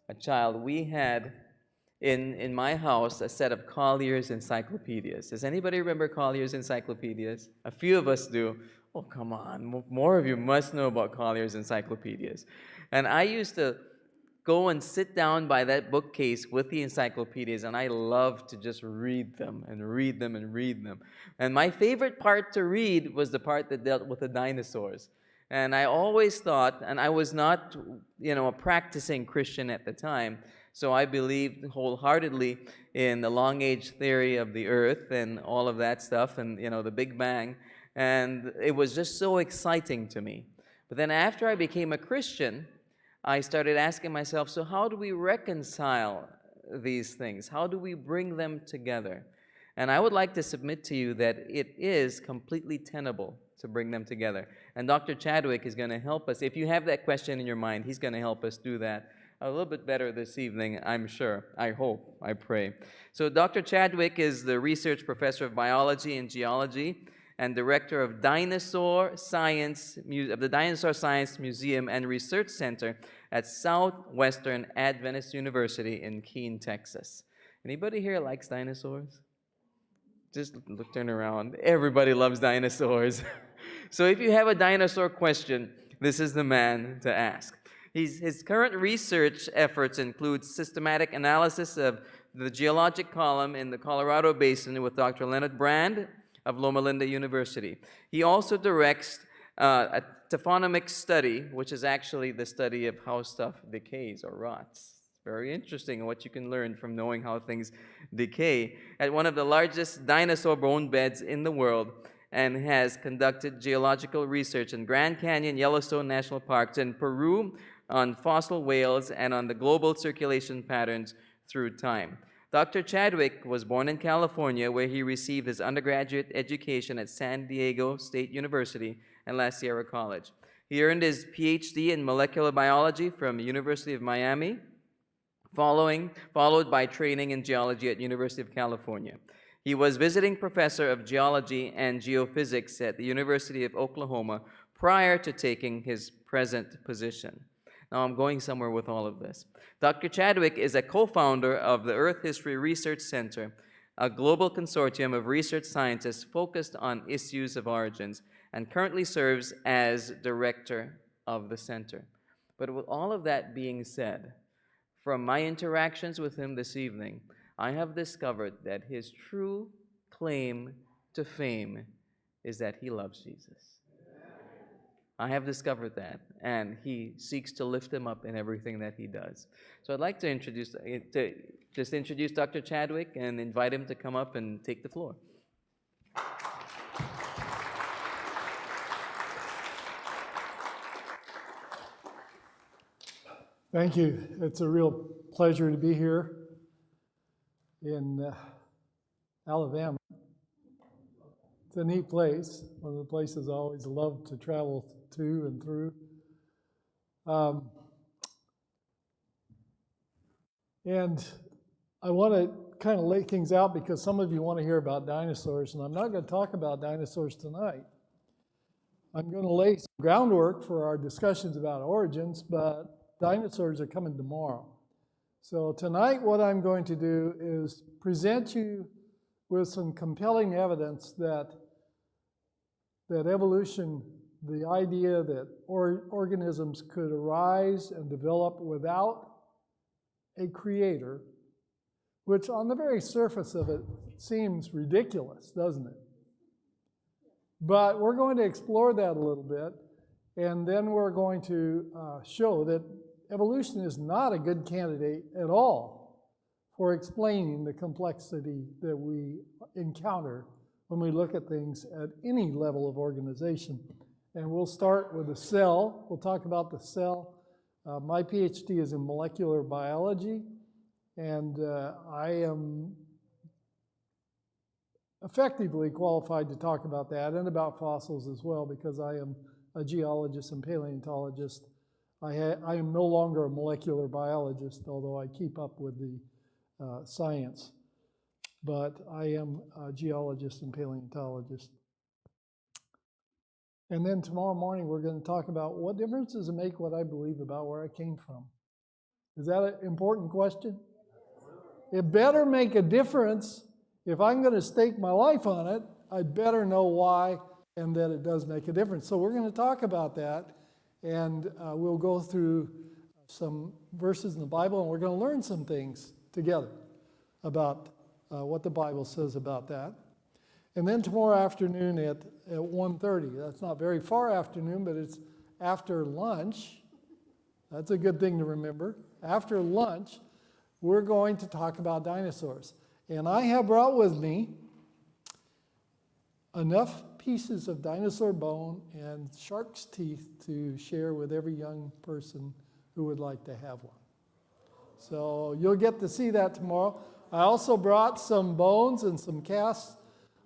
a child, we had in my house a set of Collier's encyclopedias. Does anybody remember Collier's encyclopedias? A few of us do. Oh, come on, more of you must know about Collier's encyclopedias. And I used to go and sit down by that bookcase with the encyclopedias, and I loved to just read them and read them and read them. And my favorite part to read was the part that dealt with the dinosaurs. And I always thought, and I was not, a practicing Christian at the time, so I believed wholeheartedly in the long age theory of the earth and all of that stuff and, the Big Bang. And it was just so exciting to me. But then after I became a Christian, I started asking myself, so how do we reconcile these things? How do we bring them together? And I would like to submit to you that it is completely tenable to bring them together. And Dr. Chadwick is going to help us. If you have that question in your mind, he's going to help us do that a little bit better this evening, I'm sure. I hope, I pray. So Dr. Chadwick is the research professor of biology and geology and director of Dinosaur Science of the Dinosaur Science Museum and Research Center at Southwestern Adventist University in Keene, Texas. Anybody here likes dinosaurs? Just turn around. Everybody loves dinosaurs. So if you have a dinosaur question, this is the man to ask. His current research efforts include systematic analysis of the geologic column in the Colorado Basin with Dr. Leonard Brand of Loma Linda University. He also directs a taphonomic study, which is actually the study of how stuff decays or rots. Very interesting what you can learn from knowing how things decay, at one of the largest dinosaur bone beds in the world, and has conducted geological research in Grand Canyon, Yellowstone National Parks, in Peru, on fossil whales, and on the global circulation patterns through time. Dr. Chadwick was born in California, where he received his undergraduate education at San Diego State University and La Sierra College. He earned his PhD in molecular biology from the University of Miami, followed by training in geology at University of California. He was visiting professor of geology and geophysics at the University of Oklahoma prior to taking his present position. Now I'm going somewhere with all of this. Dr. Chadwick is a co-founder of the Earth History Research Center, a global consortium of research scientists focused on issues of origins, and currently serves as director of the center. But with all of that being said, from my interactions with him this evening, I have discovered that his true claim to fame is that he loves Jesus. I have discovered that, and he seeks to lift him up in everything that he does. So I'd like to introduce Dr. Chadwick and invite him to come up and take the floor. Thank you. It's a real pleasure to be here in Alabama. It's a neat place, one of the places I always love to travel to and through. And I want to kind of lay things out because some of you want to hear about dinosaurs, and I'm not going to talk about dinosaurs tonight. I'm going to lay some groundwork for our discussions about origins, but dinosaurs are coming tomorrow. So tonight what I'm going to do is present you with some compelling evidence that evolution, the idea that organisms could arise and develop without a creator, which on the very surface of it seems ridiculous, doesn't it? But we're going to explore that a little bit, and then we're going to show that evolution is not a good candidate at all for explaining the complexity that we encounter when we look at things at any level of organization. And we'll start with the cell. We'll talk about the cell. My PhD is in molecular biology, and I am effectively qualified to talk about that and about fossils as well, because I am a geologist and paleontologist. I am no longer a molecular biologist, although I keep up with the science. But I am a geologist and paleontologist. And then tomorrow morning we're going to talk about what difference does it make what I believe about where I came from. Is that an important question? It better make a difference. If I'm going to stake my life on it, I better know why and that it does make a difference. So we're going to talk about that, and we'll go through some verses in the Bible, and we're going to learn some things together about what the Bible says about that. And then tomorrow afternoon at 1:30, that's not very far afternoon, but it's after lunch. That's a good thing to remember. After lunch, we're going to talk about dinosaurs. And I have brought with me enough pieces of dinosaur bone and shark's teeth to share with every young person who would like to have one. So you'll get to see that tomorrow. I also brought some bones and some casts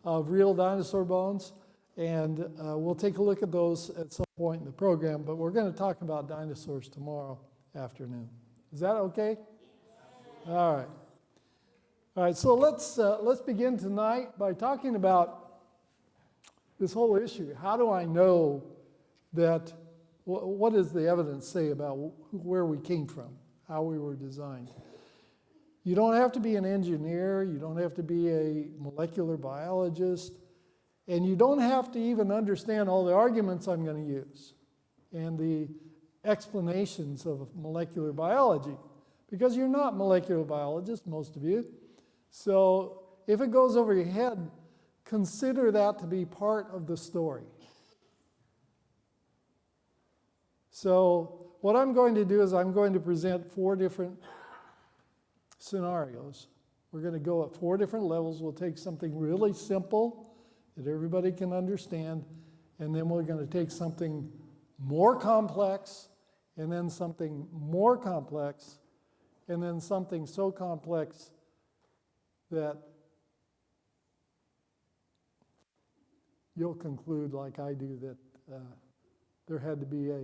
of real dinosaur bones, and we'll take a look at those at some point in the program, but we're going to talk about dinosaurs tomorrow afternoon. Is that okay? All right. All right, so let's begin tonight by talking about this whole issue. How do I know that, what does the evidence say about where we came from, how we were designed? You don't have to be an engineer, you don't have to be a molecular biologist, and you don't have to even understand all the arguments I'm going to use and the explanations of molecular biology, because you're not molecular biologists, most of you. So if it goes over your head, consider that to be part of the story. So what I'm going to do is I'm going to present 4 different scenarios. We're going to go at 4 different levels. We'll take something really simple that everybody can understand, and then we're going to take something more complex, and then something more complex, and then something so complex that you'll conclude, like I do, that there had to be a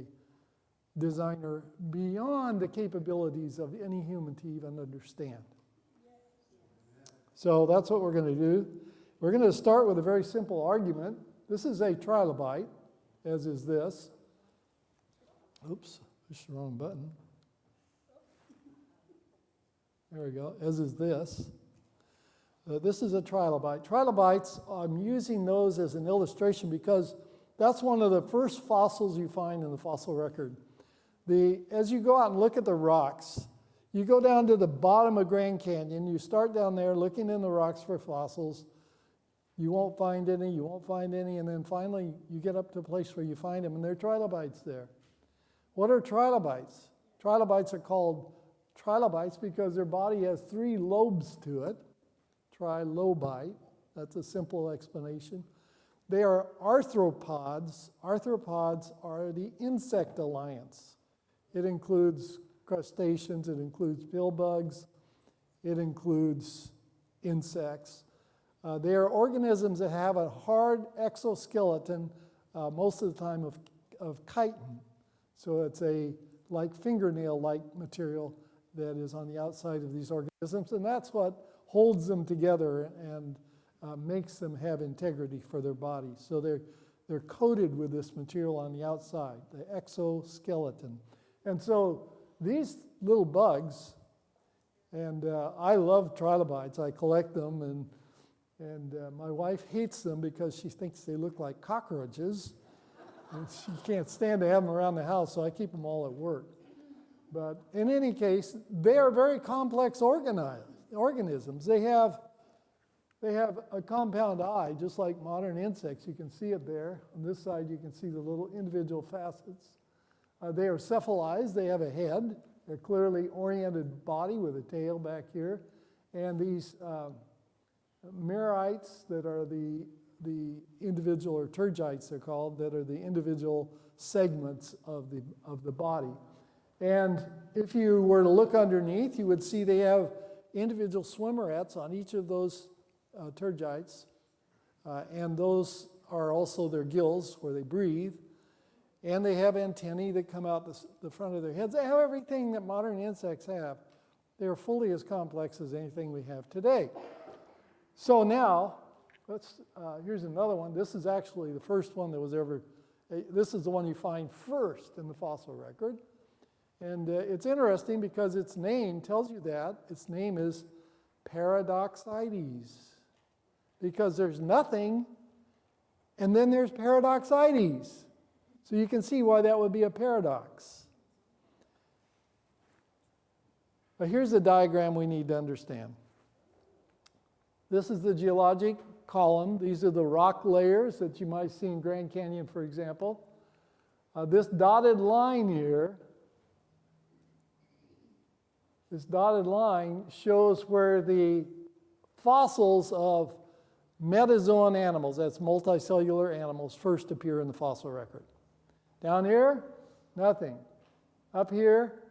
designer beyond the capabilities of any human to even understand. So that's what we're going to do. We're going to start with a very simple argument. This is a trilobite, as is this. Oops, pushed the wrong button. There we go, as is this. This is a trilobite. Trilobites, I'm using those as an illustration because that's one of the first fossils you find in the fossil record. As you go out and look at the rocks, you go down to the bottom of Grand Canyon, you start down there looking in the rocks for fossils. You won't find any, and then finally you get up to a place where you find them, and there are trilobites there. What are trilobites? Trilobites are called trilobites because their body has 3 lobes to it. Trilobite, that's a simple explanation. They are arthropods. Arthropods are the insect alliance. It includes crustaceans, it includes pill bugs, it includes insects. They are organisms that have a hard exoskeleton, most of the time of chitin. So it's a like fingernail-like material that is on the outside of these organisms, and that's what holds them together and makes them have integrity for their body. So they're coated with this material on the outside, the exoskeleton. And so these little bugs, and I love trilobites. I collect them, and my wife hates them because she thinks they look like cockroaches, and she can't stand to have them around the house, so I keep them all at work. But in any case, they are very complex organisms. They have a compound eye, just like modern insects. You can see it there. On this side, you can see the little individual facets. They are cephalized. They have a head, a clearly oriented body with a tail back here. And these merites that are the individual, or tergites they're called, that are the individual segments of the body. And if you were to look underneath, you would see they have individual swimmerets on each of those tergites, and those are also their gills where they breathe, and they have antennae that come out the front of their heads. They have everything that modern insects have. They are fully as complex as anything we have today. So now, here's another one. This is actually the first one that was ever, this is the one you find first in the fossil record. And it's interesting because its name tells you that. Its name is paradoxides. Because there's nothing, and then there's paradoxides. So you can see why that would be a paradox. But here's the diagram we need to understand. This is the geologic column. These are the rock layers that you might see in Grand Canyon, for example. This dotted line here, this dotted line shows where the fossils of metazoan animals, that's multicellular animals, first appear in the fossil record. Down here, nothing. Up here,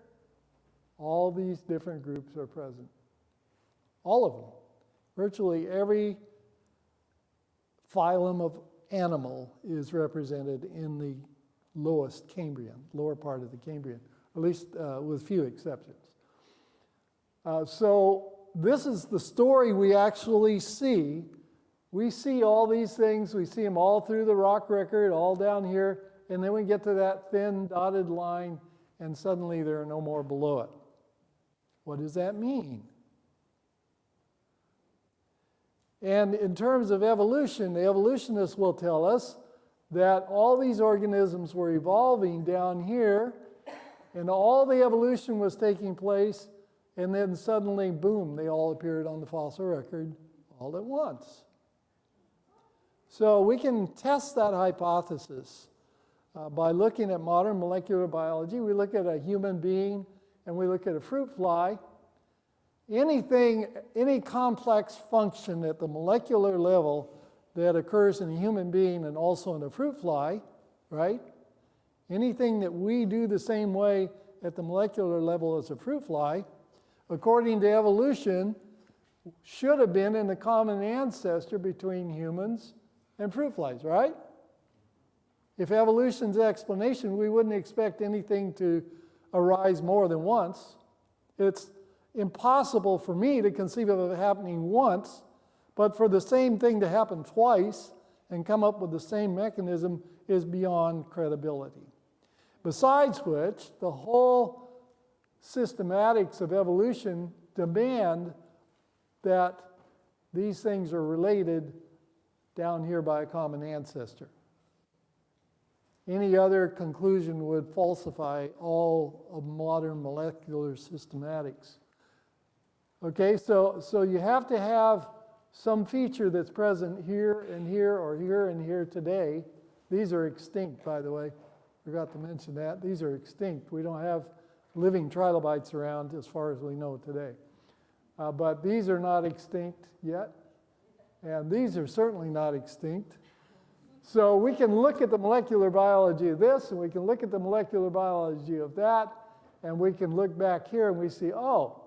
all these different groups are present. All of them. Virtually every phylum of animal is represented in the lowest Cambrian, lower part of the Cambrian, at least with few exceptions. So this is the story we actually see. We see all these things. We see them all through the rock record, all down here, and then we get to that thin dotted line, and suddenly there are no more below it. What does that mean? And in terms of evolution, the evolutionists will tell us that all these organisms were evolving down here, and all the evolution was taking place, and then suddenly, boom, they all appeared on the fossil record all at once. So we can test that hypothesis by looking at modern molecular biology. We look at a human being, and we look at a fruit fly. Any complex function at the molecular level that occurs in a human being and also in a fruit fly, right? Anything that we do the same way at the molecular level as a fruit fly, according to evolution, should have been in the common ancestor between humans and fruit flies, right? If evolution's the explanation, we wouldn't expect anything to arise more than once. It's impossible for me to conceive of it happening once, but for the same thing to happen twice and come up with the same mechanism is beyond credibility. Besides which, the whole systematics of evolution demand that these things are related down here by a common ancestor. Any other conclusion would falsify all of modern molecular systematics. Okay, so you have to have some feature that's present here and here or here and here today. These are extinct, by the way. Forgot to mention that. These are extinct. We don't have living trilobites around as far as we know today. But these are not extinct yet. And these are certainly not extinct. So we can look at the molecular biology of this, and we can look at the molecular biology of that, and we can look back here and we see, oh,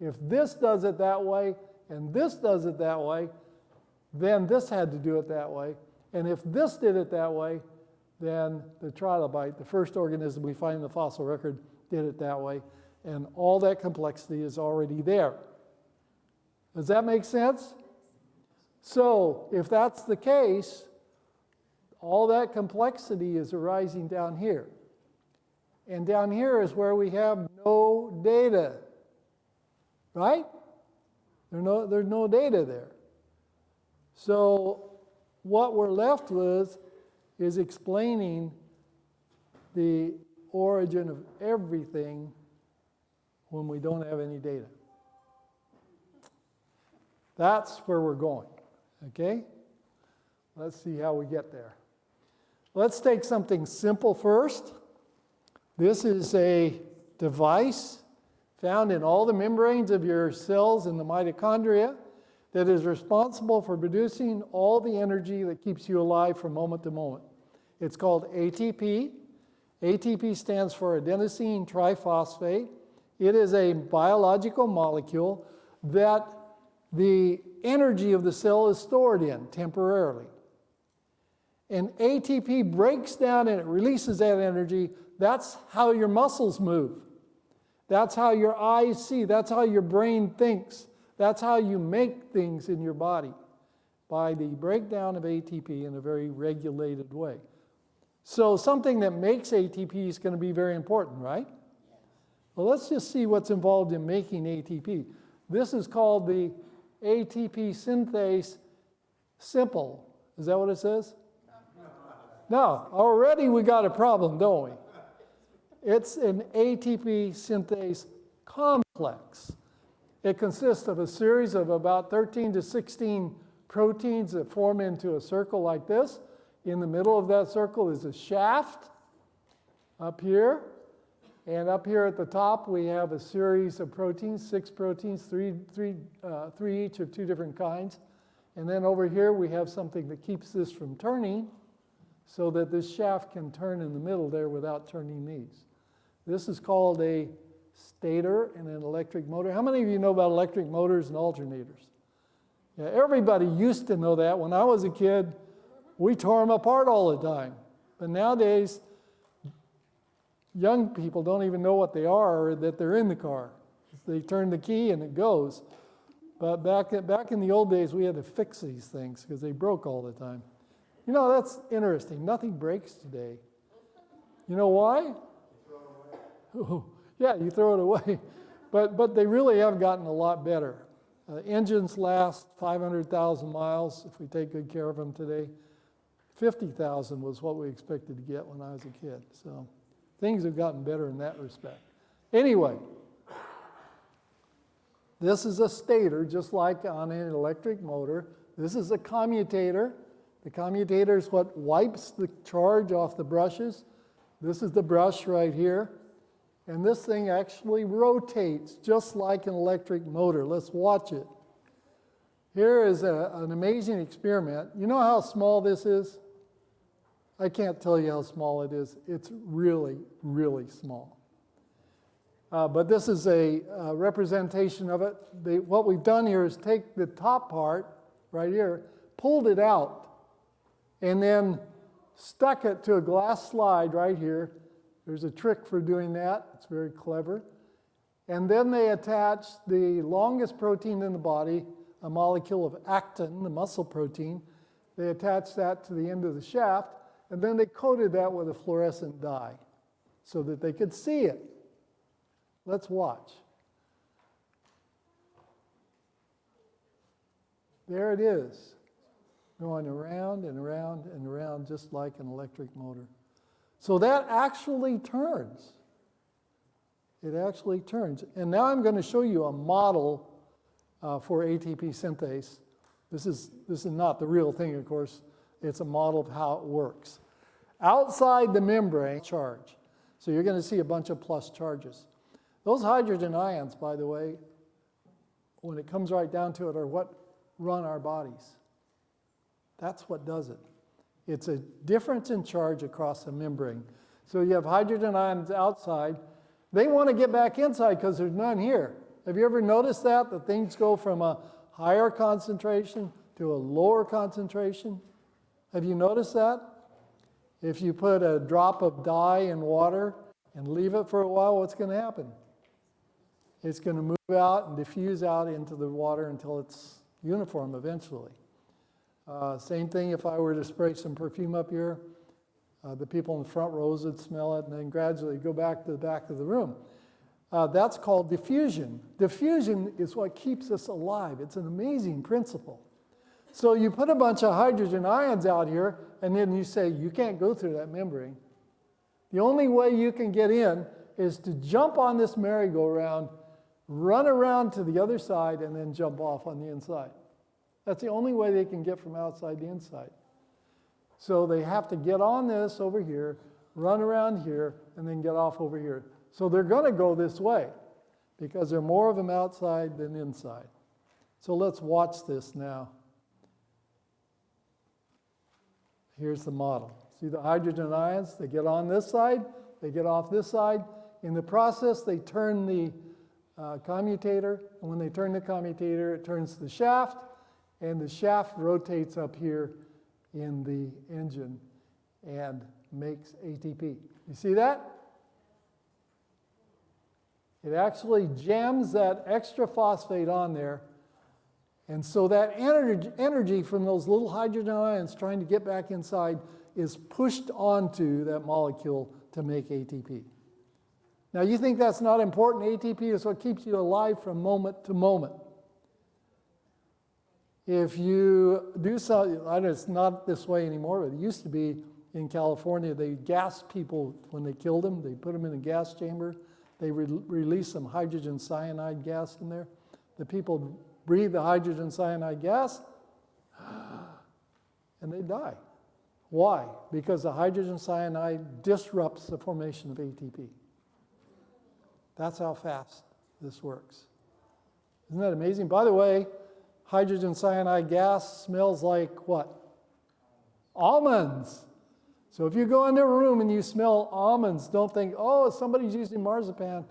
if this does it that way, and this does it that way, then this had to do it that way. And if this did it that way, then the trilobite, the first organism we find in the fossil record, did it that way. And all that complexity is already there. Does that make sense? So if that's the case, all that complexity is arising down here. And down here is where we have no data. Right? There's no data there. So what we're left with is explaining the origin of everything when we don't have any data. That's where we're going. Okay? Let's see how we get there. Let's take something simple first. This is a device found in all the membranes of your cells in the mitochondria that is responsible for producing all the energy that keeps you alive from moment to moment. It's called ATP. ATP stands for adenosine triphosphate. It is a biological molecule that the energy of the cell is stored in temporarily. And ATP breaks down and it releases that energy. That's how your muscles move. That's how your eyes see. That's how your brain thinks. That's how you make things in your body, by the breakdown of ATP in a very regulated way. So something that makes ATP is going to be very important, right? Well, let's just see what's involved in making ATP. This is called the ATP synthase simple. Is that what it says? No, already we got a problem, don't we? It's an ATP synthase complex. It consists of a series of about 13 to 16 proteins that form into a circle like this. In the middle of that circle is a shaft up here. And up here at the top, we have a series of proteins, 6 proteins, three each of 2 different kinds. And then over here, we have something that keeps this from turning so that this shaft can turn in the middle there without turning these. This is called a stator and an electric motor. How many of you know about electric motors and alternators? Yeah, everybody used to know that. When I was a kid, we tore them apart all the time. But nowadays, young people don't even know what they are or that they're in the car. They turn the key and it goes. But back in the old days, we had to fix these things because they broke all the time. You know, that's interesting. Nothing breaks today. You know why? Yeah, you throw it away. But they really have gotten a lot better. Engines last 500,000 miles if we take good care of them today. 50,000 was what we expected to get when I was a kid. So things have gotten better in that respect. Anyway, this is a stator, just like on an electric motor. This is a commutator. The commutator is what wipes the charge off the brushes. This is the brush right here. And this thing actually rotates just like an electric motor. Let's watch it. Here is an amazing experiment. You know how small this is? I can't tell you how small it is. It's really, really small. But this is a representation of it. What we've done here is take the top part right here, pulled it out, and then stuck it to a glass slide right here. There's a trick for doing that. It's very clever. And then they attached the longest protein in the body, a molecule of actin, the muscle protein. They attached that to the end of the shaft, and then they coated that with a fluorescent dye so that they could see it. Let's watch. There it is, going around and around and around just like an electric motor. So that actually turns. It actually turns. And now I'm going to show you a model for ATP synthase. This is not the real thing, of course. It's a model of how it works. Outside the membrane, charge. So you're going to see a bunch of plus charges. Those hydrogen ions, by the way, when it comes right down to it, are what run our bodies. That's what does it. It's a difference in charge across the membrane. So you have hydrogen ions outside. They want to get back inside because there's none here. Have you ever noticed that? That things go from a higher concentration to a lower concentration? Have you noticed that? If you put a drop of dye in water and leave it for a while, what's going to happen? It's going to move out and diffuse out into the water until it's uniform eventually. Same thing if I were to spray some perfume up here. The people in the front rows would smell it and then gradually go back to the back of the room. That's called diffusion. Diffusion is what keeps us alive. It's an amazing principle. So you put a bunch of hydrogen ions out here and then you say you can't go through that membrane. The only way you can get in is to jump on this merry-go-round, run around to the other side, and then jump off on the inside. That's the only way they can get from outside to inside. So they have to get on this over here, run around here, and then get off over here. So they're going to go this way because there are more of them outside than inside. So let's watch this now. Here's the model. See the hydrogen ions? They get on this side, they get off this side. In the process, they turn the commutator, and when they turn the commutator, it turns the shaft, and the shaft rotates up here in the engine and makes ATP. You see that? It actually jams that extra phosphate on there, and so that energy from those little hydrogen ions trying to get back inside is pushed onto that molecule to make ATP. Now, you think that's not important? ATP is what keeps you alive from moment to moment. If you do something, it's not this way anymore, but it used to be in California, they gassed people when they killed them. They put them in a gas chamber. They released some hydrogen cyanide gas in there. The people breathe the hydrogen cyanide gas, and they die. Why? Because the hydrogen cyanide disrupts the formation of ATP. That's how fast this works. Isn't that amazing? By the way, hydrogen cyanide gas smells like what? Almonds. So if you go into a room and you smell almonds, don't think, oh, somebody's using marzipan.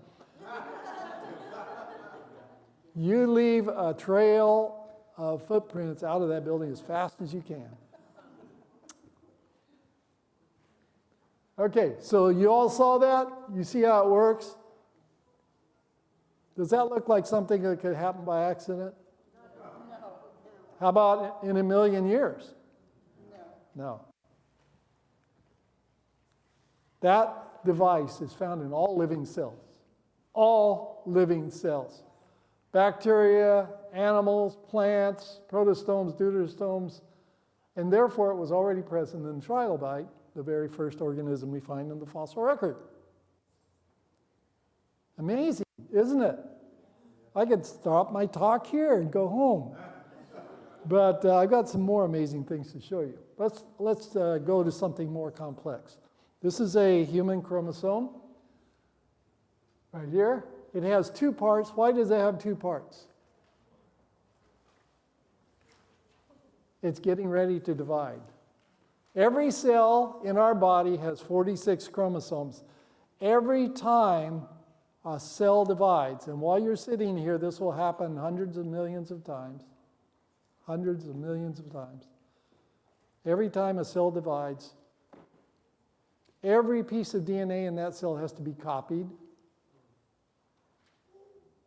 You leave a trail of footprints out of that building as fast as you can. Okay, so you all saw that? You see how it works? Does that look like something that could happen by accident? No. How about in a million years? No. That device is found in all living cells. All living cells. Bacteria, animals, plants, protostomes, deuterostomes, and therefore it was already present in trilobite, the very first organism we find in the fossil record. Amazing, isn't it? I could stop my talk here and go home. But I've got some more amazing things to show you. Let's go to something more complex. This is a human chromosome right here. It has two parts. Why does it have two parts? It's getting ready to divide. Every cell in our body has 46 chromosomes. Every time a cell divides, and while you're sitting here, this will happen hundreds of millions of times. Hundreds of millions of times. Every time a cell divides, every piece of DNA in that cell has to be copied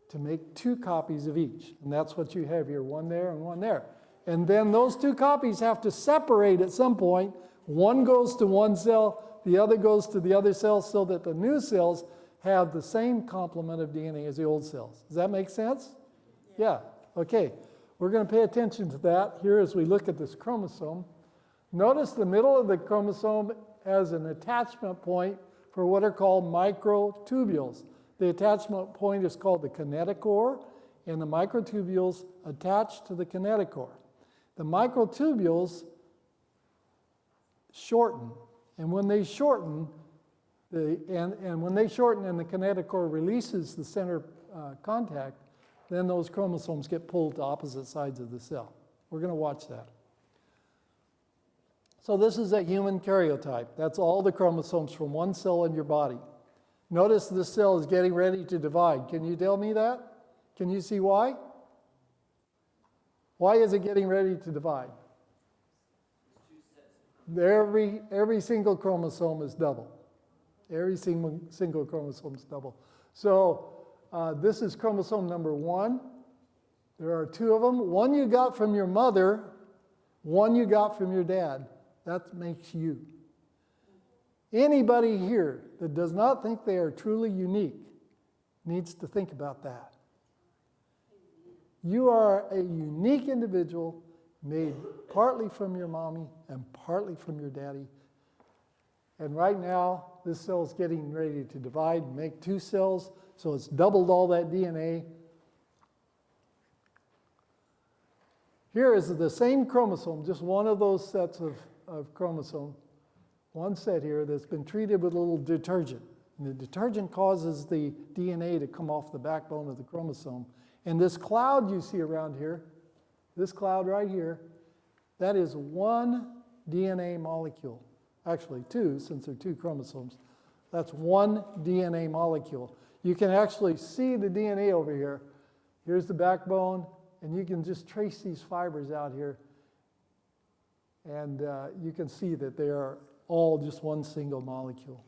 to make two copies of each. And that's what you have here, one there and one there. And then those two copies have to separate at some point. One goes to one cell, the other goes to the other cell, so that the new cells have the same complement of DNA as the old cells. Does that make sense? Yeah. Okay. We're going to pay attention to that here as we look at this chromosome. Notice the middle of the chromosome has an attachment point for what are called microtubules. The attachment point is called the kinetochore, and the microtubules attach to the kinetochore. The microtubules shorten, and when they shorten, when they shorten and the kinetochore releases the center contact, then those chromosomes get pulled to opposite sides of the cell. We're going to watch that. So this is a human karyotype. That's all the chromosomes from one cell in your body. Notice this cell is getting ready to divide. Can you tell me that? Can you see why? Why is it getting ready to divide? Every single chromosome is double. Every single chromosome is double. So this is chromosome number 1. There are 2 of them. One you got from your mother, one you got from your dad. That makes you. Anybody here that does not think they are truly unique needs to think about that. You are a unique individual made partly from your mommy and partly from your daddy. And right now, this cell is getting ready to divide and make 2 cells, so it's doubled all that DNA. Here is the same chromosome, just one of those sets of chromosome, one set here that's been treated with a little detergent. And the detergent causes the DNA to come off the backbone of the chromosome. And this cloud you see around here, this cloud right here, that is one DNA molecule. Actually 2, since there are 2 chromosomes. That's one DNA molecule. You can actually see the DNA over here. Here's the backbone, and you can just trace these fibers out here. And you can see that they are all just one single molecule.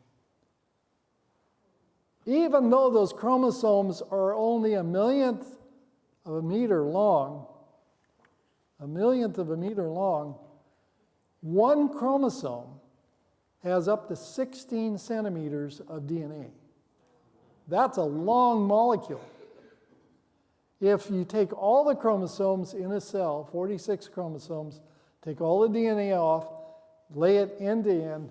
Even though those chromosomes are only 1/millionth of a meter long, 1/millionth of a meter long, one chromosome has up to 16 centimeters of DNA. That's a long molecule. If you take all the chromosomes in a cell, 46 chromosomes, take all the DNA off, lay it end to end,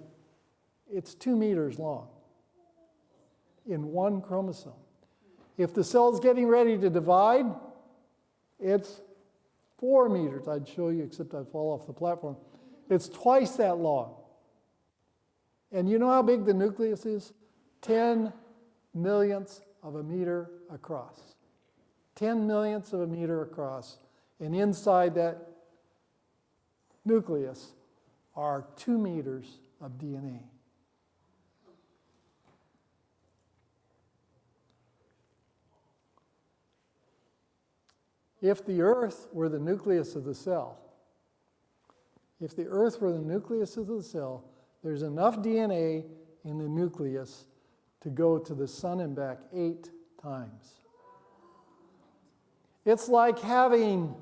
it's 2 meters long in one chromosome. If the cell's getting ready to divide, it's 4 meters. I'd show you, except I'd fall off the platform. It's twice that long. And you know how big the nucleus is? 10 millionths of a meter across. 10 millionths of a meter across. And inside that nucleus are 2 meters of DNA. If the Earth were the nucleus of the cell, there's enough DNA in the nucleus to go to the sun and back 8 times. It's like having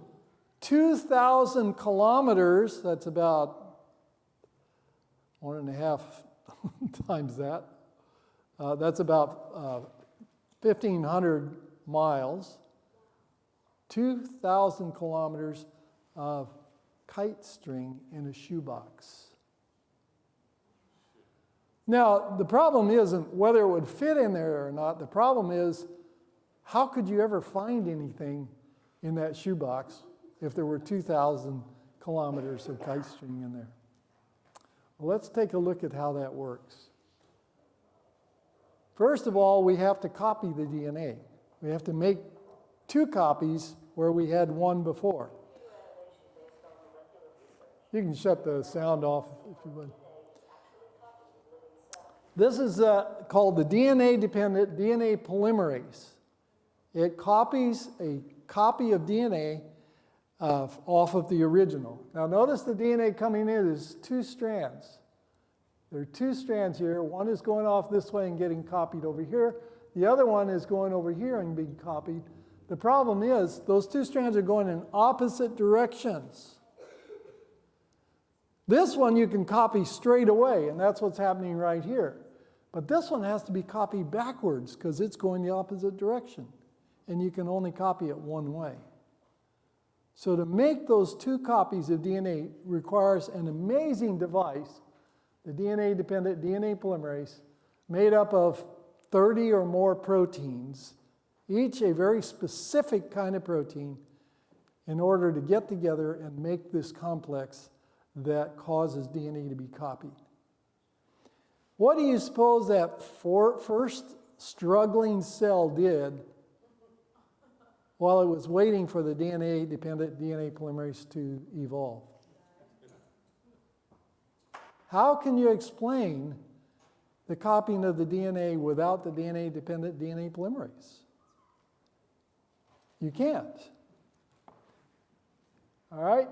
2,000 kilometers, that's about 1.5 times that. That's about 1,500 miles. 2,000 kilometers of kite string in a shoebox. Now, the problem isn't whether it would fit in there or not. The problem is, how could you ever find anything in that shoebox if there were 2,000 kilometers of kite string in there? Well, let's take a look at how that works. First of all, we have to copy the DNA. We have to make 2 copies where we had 1 before. You can shut the sound off if you would. This is called the DNA-dependent DNA polymerase. It copies a copy of DNA off of the original. Now notice the DNA coming in is 2 strands. There are 2 strands here. One is going off this way and getting copied over here. The other one is going over here and being copied. The problem is those 2 strands are going in opposite directions. This one you can copy straight away, and that's what's happening right here. But this one has to be copied backwards because it's going the opposite direction. And you can only copy it one way. So to make those 2 copies of DNA requires an amazing device, the DNA-dependent DNA polymerase, made up of 30 or more proteins, each a very specific kind of protein, in order to get together and make this complex that causes DNA to be copied. What do you suppose that first struggling cell did while it was waiting for the DNA-dependent DNA polymerase to evolve? How can you explain the copying of the DNA without the DNA-dependent DNA polymerase? You can't. All right?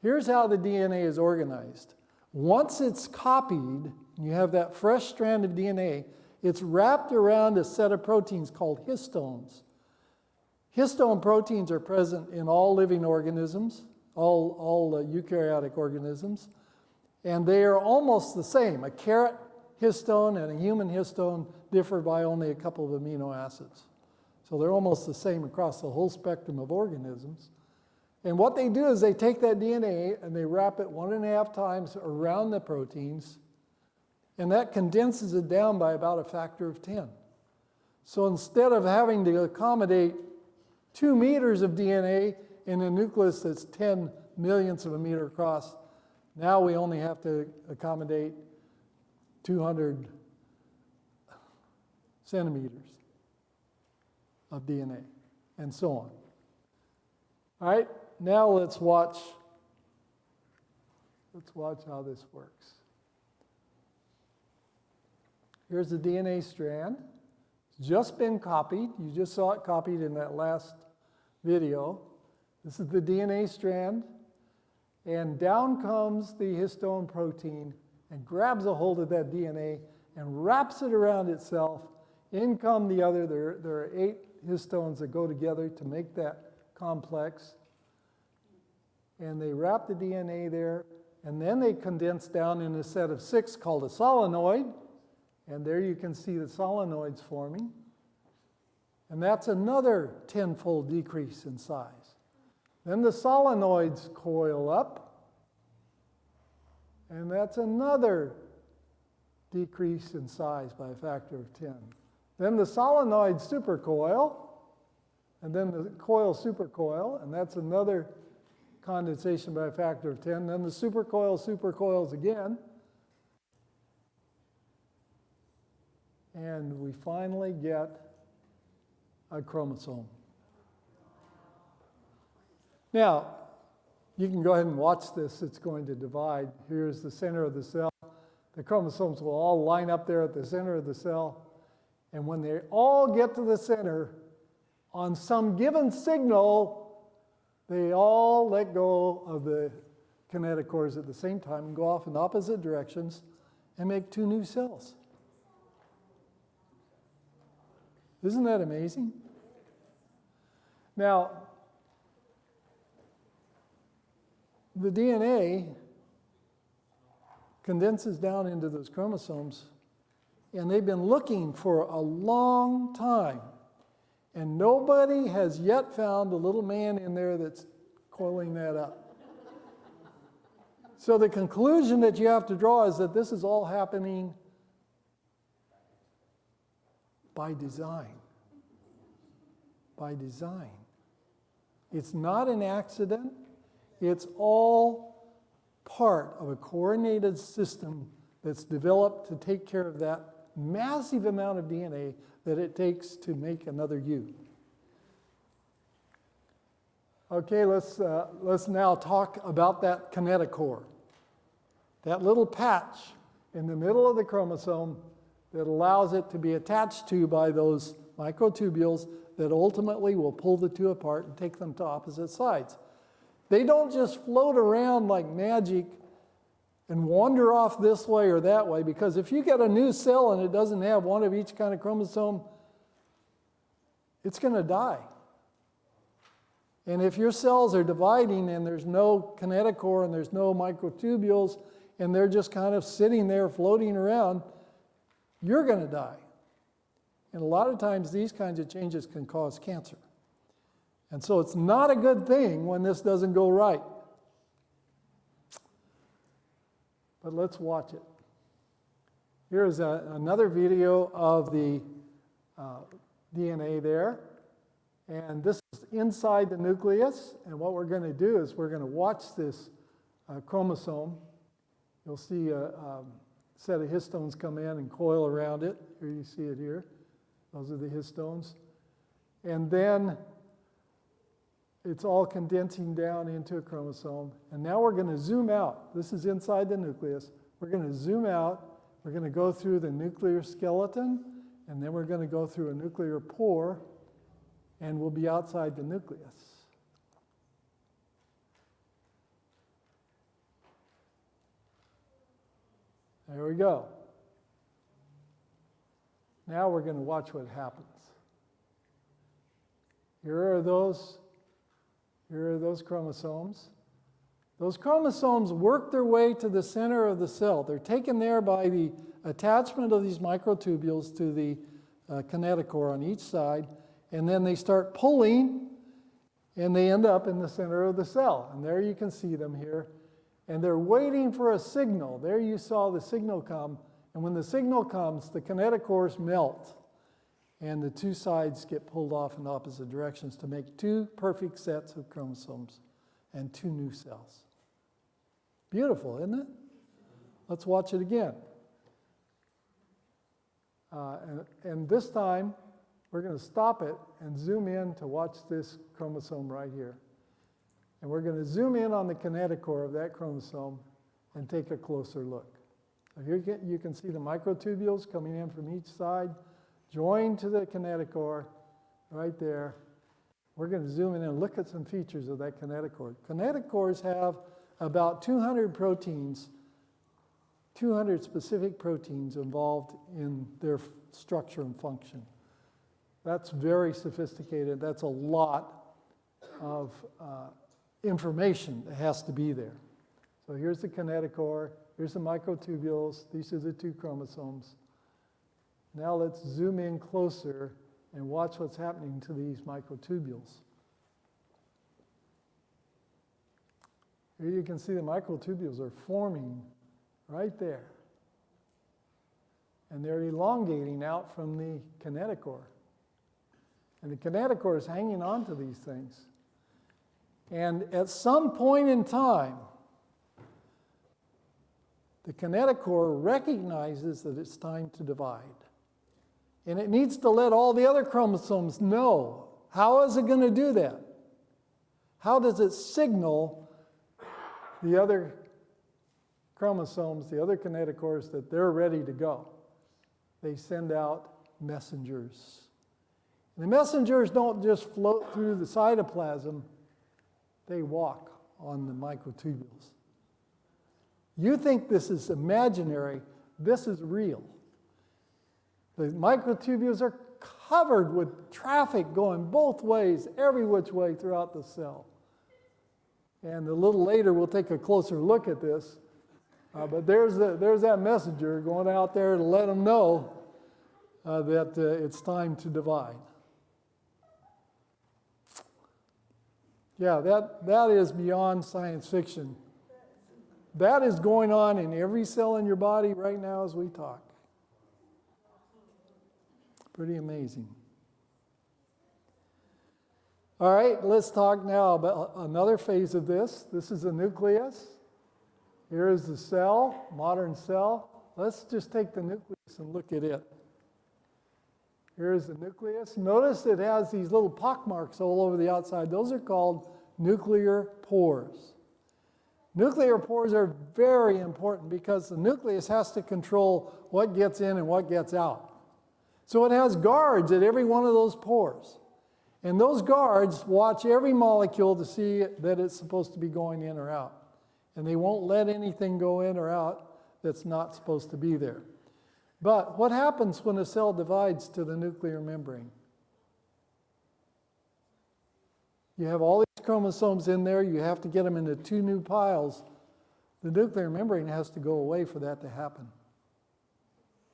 Here's how the DNA is organized. Once it's copied, you have that fresh strand of DNA, it's wrapped around a set of proteins called histones. Histone proteins are present in all living organisms, all eukaryotic organisms, and they are almost the same. A carrot histone and a human histone differ by only a couple of amino acids. So they're almost the same across the whole spectrum of organisms. And what they do is they take that DNA and they wrap it 1.5 times around the proteins, and that condenses it down by about a factor of 10. So instead of having to accommodate 2 meters of DNA in a nucleus that's 10 millionths of a meter across, now we only have to accommodate 200 centimeters of DNA, and so on. All right, now let's watch how this works. Here's the DNA strand. It's just been copied. You just saw it copied in that last video. This is the DNA strand. And down comes the histone protein and grabs a hold of that DNA and wraps it around itself. In come the other. There are 8 histones that go together to make that complex. And they wrap the DNA there, and then they condense down in a set of 6 called a solenoid. And there you can see the solenoids forming. And that's another tenfold decrease in size. Then the solenoids coil up, and that's another decrease in size by a factor of 10. Then the solenoids supercoil, and then the coil supercoil, and that's another condensation by a factor of 10. Then the supercoil supercoils again. And we finally get a chromosome. Now, you can go ahead and watch this. It's going to divide. Here's the center of the cell. The chromosomes will all line up there at the center of the cell. And when they all get to the center, on some given signal, they all let go of the kinetochores at the same time and go off in opposite directions and make two new cells. Isn't that amazing? Now, the DNA condenses down into those chromosomes, and they've been looking for a long time, and nobody has yet found a little man in there that's coiling that up. So the conclusion that you have to draw is that this is all happening by design. By design. It's not an accident. It's all part of a coordinated system that's developed to take care of that massive amount of DNA that it takes to make another you. Okay, let's now talk about that kinetochore. That little patch in the middle of the chromosome that allows it to be attached to by those microtubules that ultimately will pull the two apart and take them to opposite sides. They don't just float around like magic and wander off this way or that way, because if you get a new cell and it doesn't have one of each kind of chromosome, it's going to die. And if your cells are dividing and there's no kinetochore and there's no microtubules and they're just kind of sitting there floating around, you're going to die. And a lot of times these kinds of changes can cause cancer. And so it's not a good thing when this doesn't go right. But let's watch it. Here's another video of the DNA there. And this is inside the nucleus. And what we're going to do is we're going to watch this chromosome. You'll see a set of histones come in and coil around it. Here you see it here. Those are the histones. And then it's all condensing down into a chromosome. And now we're going to zoom out. This is inside the nucleus. We're going to zoom out. We're going to go through the nuclear skeleton, and then we're going to go through a nuclear pore, and we'll be outside the nucleus. There we go. Now we're going to watch what happens. Here are those chromosomes. Those chromosomes work their way to the center of the cell. They're taken there by the attachment of these microtubules to the kinetochore on each side, and then they start pulling, and they end up in the center of the cell. And there you can see them here. And they're waiting for a signal. There you saw the signal come. And when the signal comes, the kinetochores melt, and the two sides get pulled off in opposite directions to make two perfect sets of chromosomes and two new cells. Beautiful, isn't it? Let's watch it again. And this time, we're going to stop it and zoom in to watch this chromosome right here. And we're going to zoom in on the kinetochore of that chromosome and take a closer look. So here you can see the microtubules coming in from each side, joined to the kinetochore right there. We're going to zoom in and look at some features of that kinetochore. Kinetochores have about 200 proteins, 200 specific proteins involved in their structure and function. That's very sophisticated. That's a lot of information that has to be there. So here's the kinetochore. Here's the microtubules. These are the two chromosomes. Now let's zoom in closer and watch what's happening to these microtubules. Here you can see the microtubules are forming right there. And they're elongating out from the kinetochore. And the kinetochore is hanging on to these things. And at some point in time, the kinetochore recognizes that it's time to divide. And it needs to let all the other chromosomes know. How is it going to do that? How does it signal the other chromosomes, the other kinetochores, that they're ready to go? They send out messengers. And the messengers don't just float through the cytoplasm, they walk on the microtubules. You think this is imaginary, this is real. The microtubules are covered with traffic going both ways, every which way throughout the cell. And a little later we'll take a closer look at this. But there's that messenger going out there to let them know that it's time to divide. Yeah, that is beyond science fiction. That is going on in every cell in your body right now as we talk. Pretty amazing. All right, let's talk now about another phase of this. This is the nucleus. Here is the cell, modern cell. Let's just take the nucleus and look at it. Here's the nucleus. Notice it has these little pockmarks all over the outside. Those are called nuclear pores. Nuclear pores are very important because the nucleus has to control what gets in and what gets out. So it has guards at every one of those pores. And those guards watch every molecule to see that it's supposed to be going in or out. And they won't let anything go in or out that's not supposed to be there. But what happens when a cell divides to the nuclear membrane? You have all these chromosomes in there. You have to get them into two new piles. The nuclear membrane has to go away for that to happen.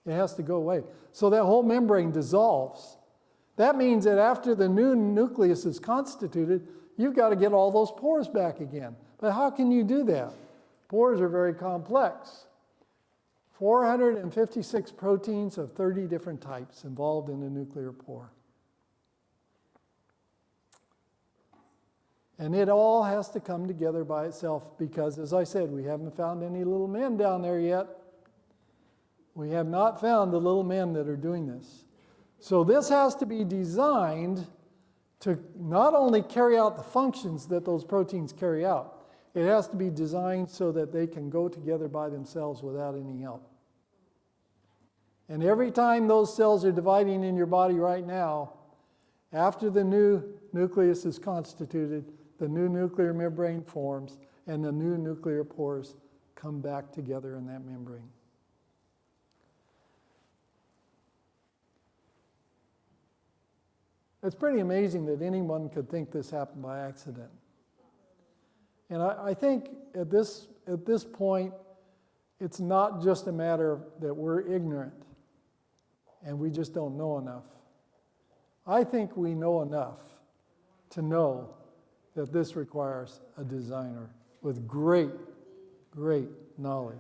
It has to go away. So that whole membrane dissolves. That means that after the new nucleus is constituted, you've got to get all those pores back again. But how can you do that? Pores are very complex. 456 proteins of 30 different types involved in a nuclear pore. And it all has to come together by itself because, as I said, we haven't found any little men down there yet. We have not found the little men that are doing this. So this has to be designed to not only carry out the functions that those proteins carry out, it has to be designed so that they can go together by themselves without any help. And every time those cells are dividing in your body right now, after the new nucleus is constituted, the new nuclear membrane forms, and the new nuclear pores come back together in that membrane. It's pretty amazing that anyone could think this happened by accident. And I think at this point, it's not just a matter that we're ignorant and we just don't know enough. I think we know enough to know that this requires a designer with great, great knowledge.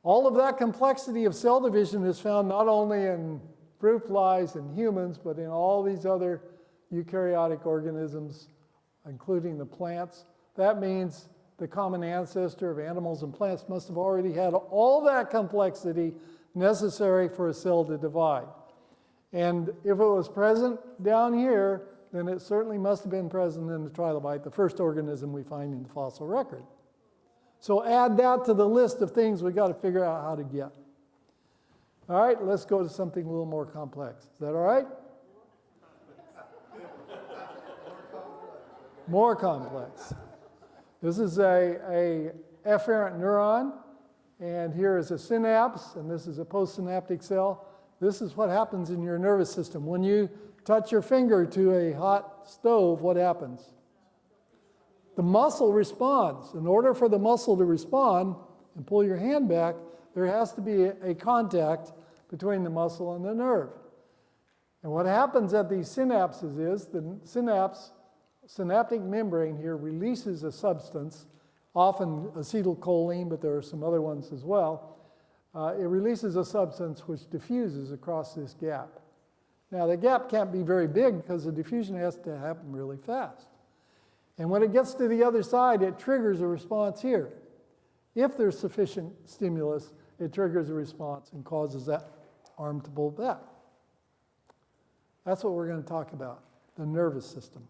All of that complexity of cell division is found not only in fruit flies and humans, but in all these other eukaryotic organisms, including the plants. That means the common ancestor of animals and plants must have already had all that complexity necessary for a cell to divide. And if it was present down here, then it certainly must have been present in the trilobite, the first organism we find in the fossil record. So add that to the list of things we've got to figure out how to get. All right, let's go to something a little more complex. Is that all right? More complex. This is a efferent neuron, and here is a synapse, and this is a postsynaptic cell. This is what happens in your nervous system. When you touch your finger to a hot stove, what happens? The muscle responds. In order for the muscle to respond and pull your hand back, there has to be a contact between the muscle and the nerve. And what happens at these synapses is the synaptic membrane here releases a substance, often acetylcholine, but there are some other ones as well. It releases a substance which diffuses across this gap. Now, the gap can't be very big because the diffusion has to happen really fast. And when it gets to the other side, it triggers a response here. If there's sufficient stimulus, it triggers a response and causes that arm to pull back. That's what we're going to talk about, the nervous system.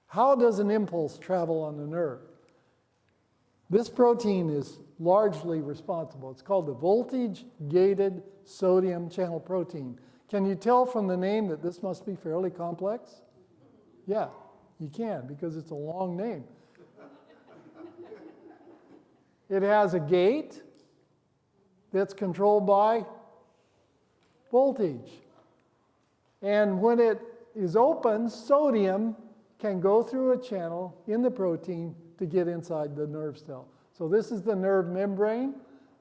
How does an impulse travel on the nerve? This protein is largely responsible. It's called the voltage-gated sodium channel protein. Can you tell from the name that this must be fairly complex? Yeah, you can, because it's a long name. It has a gate that's controlled by voltage. And when it is open, sodium can go through a channel in the protein to get inside the nerve cell. So this is the nerve membrane,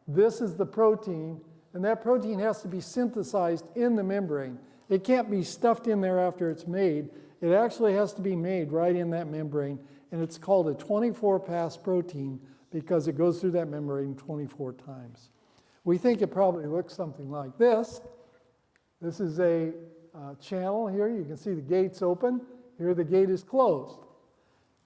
this is the protein, and that protein has to be synthesized in the membrane. It can't be stuffed in there after it's made. It actually has to be made right in that membrane, and it's called a 24-pass protein because it goes through that membrane 24 times. We think it probably looks something like this. This is a channel here. You can see the gate's open. Here the gate is closed.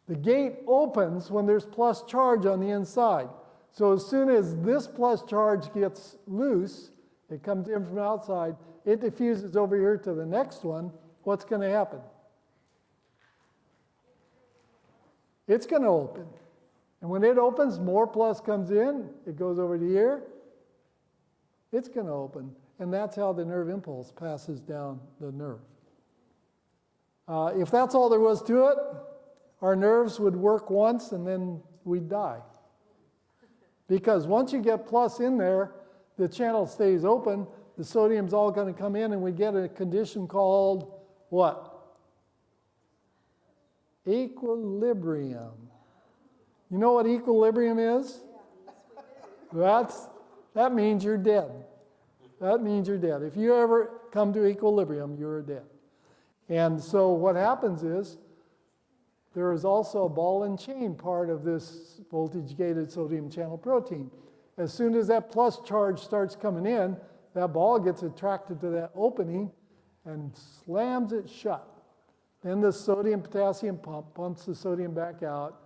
The gate opens when there's plus charge on the inside. So as soon as this plus charge gets loose, it comes in from outside, it diffuses over here to the next one, what's going to happen? It's going to open. And when it opens, more plus comes in, it goes over to here, it's going to open. And that's how the nerve impulse passes down the nerve. If that's all there was to it, our nerves would work once and then we'd die. Because once you get plus in there, the channel stays open, the sodium's all going to come in, and we get a condition called what? Equilibrium. You know what equilibrium is? That means you're dead. That means you're dead. If you ever come to equilibrium, you're dead. And so what happens is, there is also a ball and chain part of this voltage-gated sodium channel protein. As soon as that plus charge starts coming in, that ball gets attracted to that opening and slams it shut. Then the sodium-potassium pump pumps the sodium back out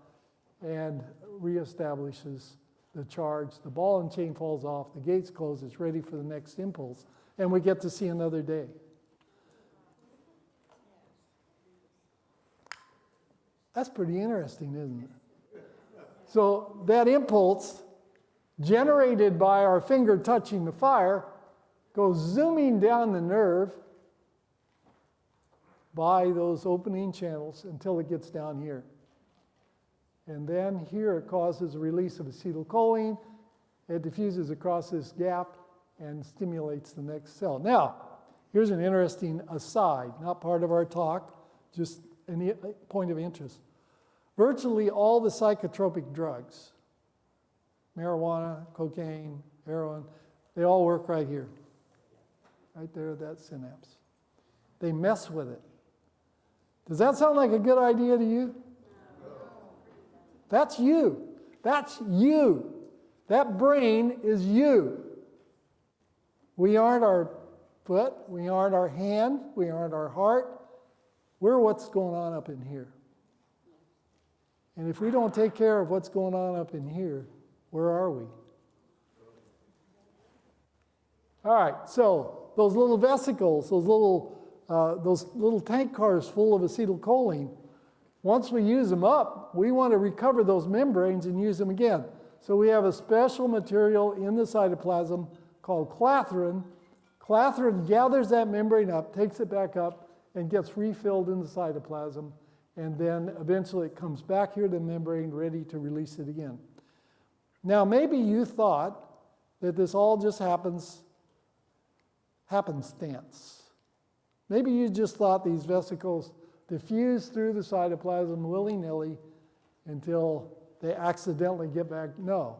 and reestablishes the charge. The ball and chain falls off, the gate's closed, it's ready for the next impulse, and we get to see another day. That's pretty interesting, isn't it? So that impulse, generated by our finger touching the fire, goes zooming down the nerve by those opening channels until it gets down here. And then here it causes a release of acetylcholine. It diffuses across this gap and stimulates the next cell. Now, here's an interesting aside, not part of our talk, just a point of interest. Virtually all the psychotropic drugs, marijuana, cocaine, heroin, they all work right here. Right there at that synapse. They mess with it. Does that sound like a good idea to you? That's you. That's you. That brain is you. We aren't our foot. We aren't our hand. We aren't our heart. We're what's going on up in here. And if we don't take care of what's going on up in here, where are we? All right, so those little vesicles, those little tank cars full of acetylcholine, once we use them up, we want to recover those membranes and use them again. So we have a special material in the cytoplasm called clathrin. Clathrin gathers that membrane up, takes it back up, and gets refilled in the cytoplasm. And then eventually it comes back here to the membrane, ready to release it again. Now, maybe you thought that this all just happenstance. Maybe you just thought these vesicles diffuse through the cytoplasm willy-nilly until they accidentally get back. No.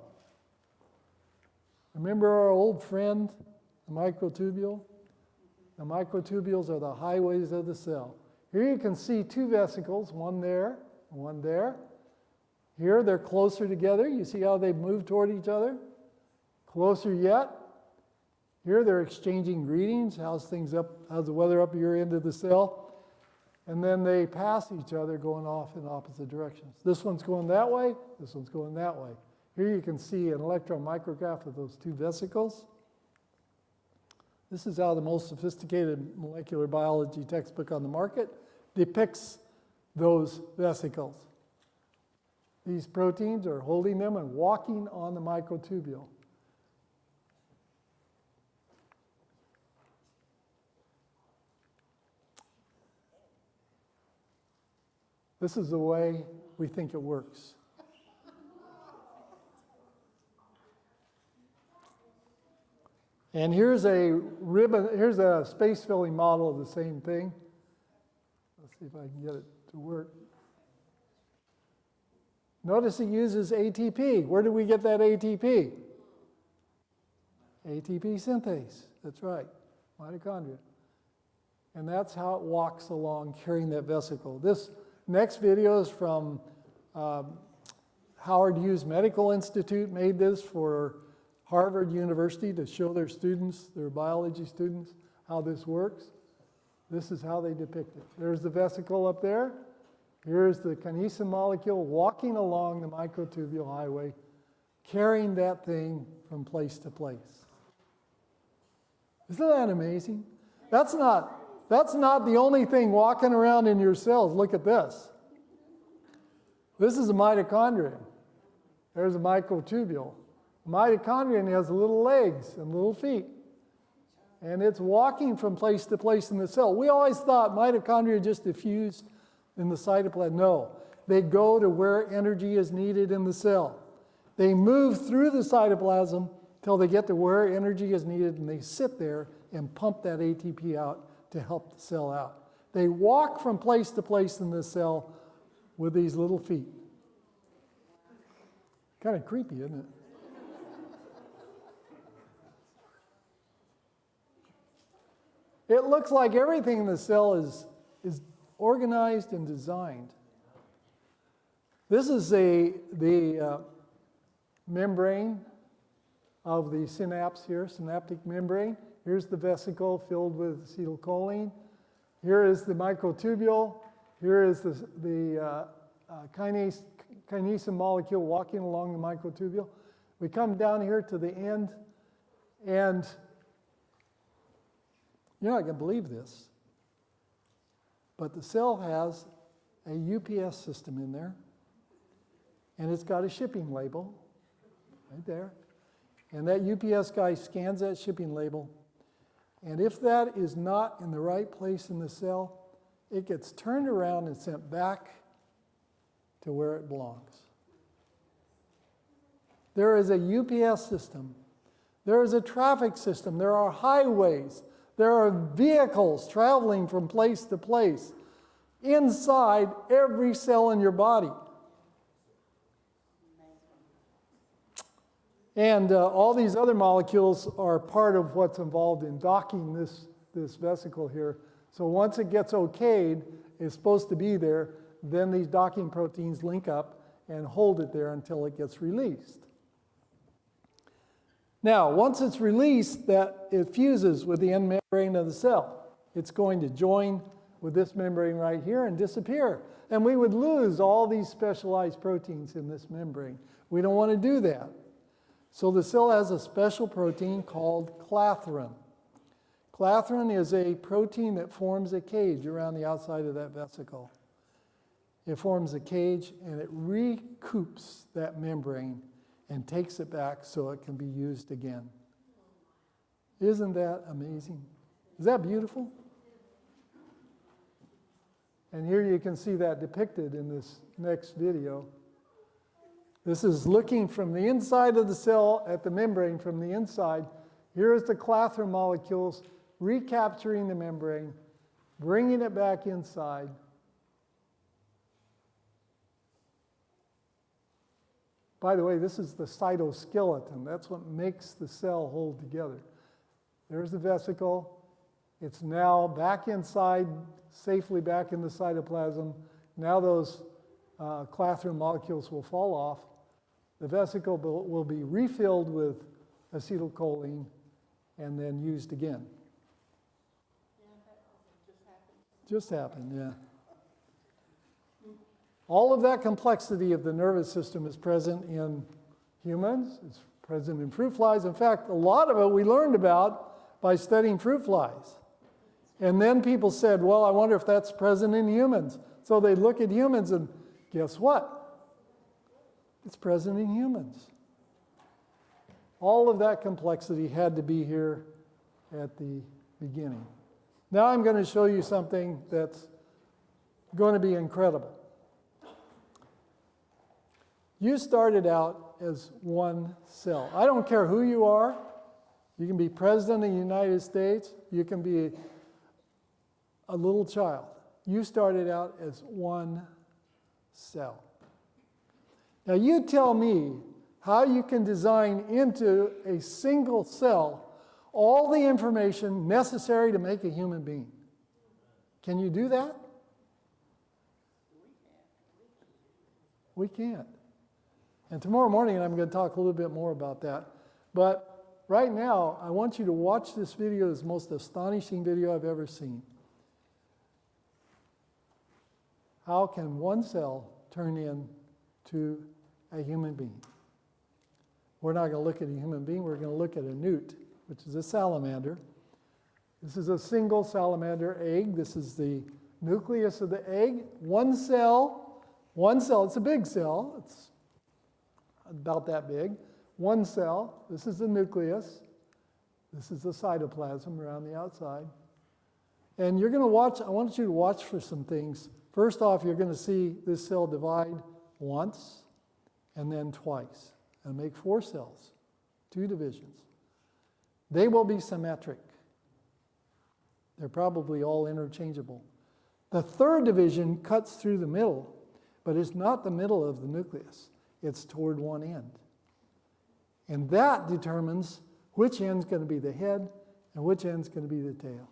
Remember our old friend, The microtubule. The microtubules are the highways of the cell. Here you can see two vesicles, one there, one there. Here they're closer together. You see how they move toward each other? Closer yet. Here they're exchanging greetings. How's the weather up your end of the cell? And then they pass each other going off in opposite directions. This one's going that way, this one's going that way. Here you can see an electron micrograph of those two vesicles. This is how the most sophisticated molecular biology textbook on the market depicts those vesicles. These proteins are holding them and walking on the microtubule. This is the way we think it works. And here's a space-filling model of the same thing. Let's see if I can get it to work. Notice it uses ATP. Where do we get that ATP? ATP synthase. That's right, mitochondria. And that's how it walks along carrying that vesicle. This next video is from Howard Hughes Medical Institute, made this for Harvard University to show their students, their biology students, how this works. This is how they depict it. There's the vesicle up there. Here's the kinesin molecule walking along the microtubule highway, carrying that thing from place to place. Isn't that amazing? That's not the only thing walking around in your cells. Look at this. This is a mitochondrion. There's a microtubule. Mitochondrion has little legs and little feet. And it's walking from place to place in the cell. We always thought mitochondria just diffused in the cytoplasm. No, they go to where energy is needed in the cell. They move through the cytoplasm till they get to where energy is needed, and they sit there and pump that ATP out to help the cell out. They walk from place to place in the cell with these little feet. Kind of creepy, isn't it? It looks like everything in the cell is organized and designed. This is the membrane of the synapse here, synaptic membrane. Here's the vesicle filled with acetylcholine. Here is the microtubule. Here is the kinesin molecule walking along the microtubule. We come down here to the end, and you're not going to believe this, but the cell has a UPS system in there, and it's got a shipping label right there. And that UPS guy scans that shipping label, and if that is not in the right place in the cell, it gets turned around and sent back to where it belongs. There is a UPS system. There is a traffic system. There are highways. There are vehicles traveling from place to place inside every cell in your body. And all these other molecules are part of what's involved in docking this vesicle here. So once it gets okayed, it's supposed to be there, then these docking proteins link up and hold it there until it gets released. Now, once it's released, that it fuses with the end membrane of the cell. It's going to join with this membrane right here and disappear. And we would lose all these specialized proteins in this membrane. We don't want to do that. So the cell has a special protein called clathrin. Clathrin is a protein that forms a cage around the outside of that vesicle. It forms a cage and it recoups that membrane and takes it back so it can be used again. Isn't that amazing? Is that beautiful? And here you can see that depicted in this next video. This is looking from the inside of the cell at the membrane from the inside. Here is the clathrin molecules recapturing the membrane, bringing it back inside. By the way, this is the cytoskeleton. That's what makes the cell hold together. There's the vesicle. It's now back inside, safely back in the cytoplasm. Now those clathrin molecules will fall off. The vesicle will be refilled with acetylcholine and then used again. Just happened, yeah. All of that complexity of the nervous system is present in humans. It's present in fruit flies. In fact, a lot of it we learned about by studying fruit flies. And then people said, well, I wonder if that's present in humans. So they look at humans and guess what? It's present in humans. All of that complexity had to be here at the beginning. Now I'm going to show you something that's going to be incredible. You started out as one cell. I don't care who you are. You can be president of the United States. You can be a little child. You started out as one cell. Now you tell me how you can design into a single cell all the information necessary to make a human being. Can you do that? We can't. And tomorrow morning I'm going to talk a little bit more about that. But right now, I want you to watch this video. It's the most astonishing video I've ever seen. How can one cell turn into a human being? We're not going to look at a human being. We're going to look at a newt, which is a salamander. This is a single salamander egg. This is the nucleus of the egg. One cell. It's a big cell. It's about that big. One cell. This is the nucleus. This is the cytoplasm around the outside. And you're going to watch, I want you to watch for some things. First off, you're going to see this cell divide once and then twice and make 4 cells, 2 divisions. They will be symmetric. They're probably all interchangeable. The 3rd division cuts through the middle, but it's not the middle of the nucleus. It's toward one end. And that determines which end's going to be the head and which end's going to be the tail.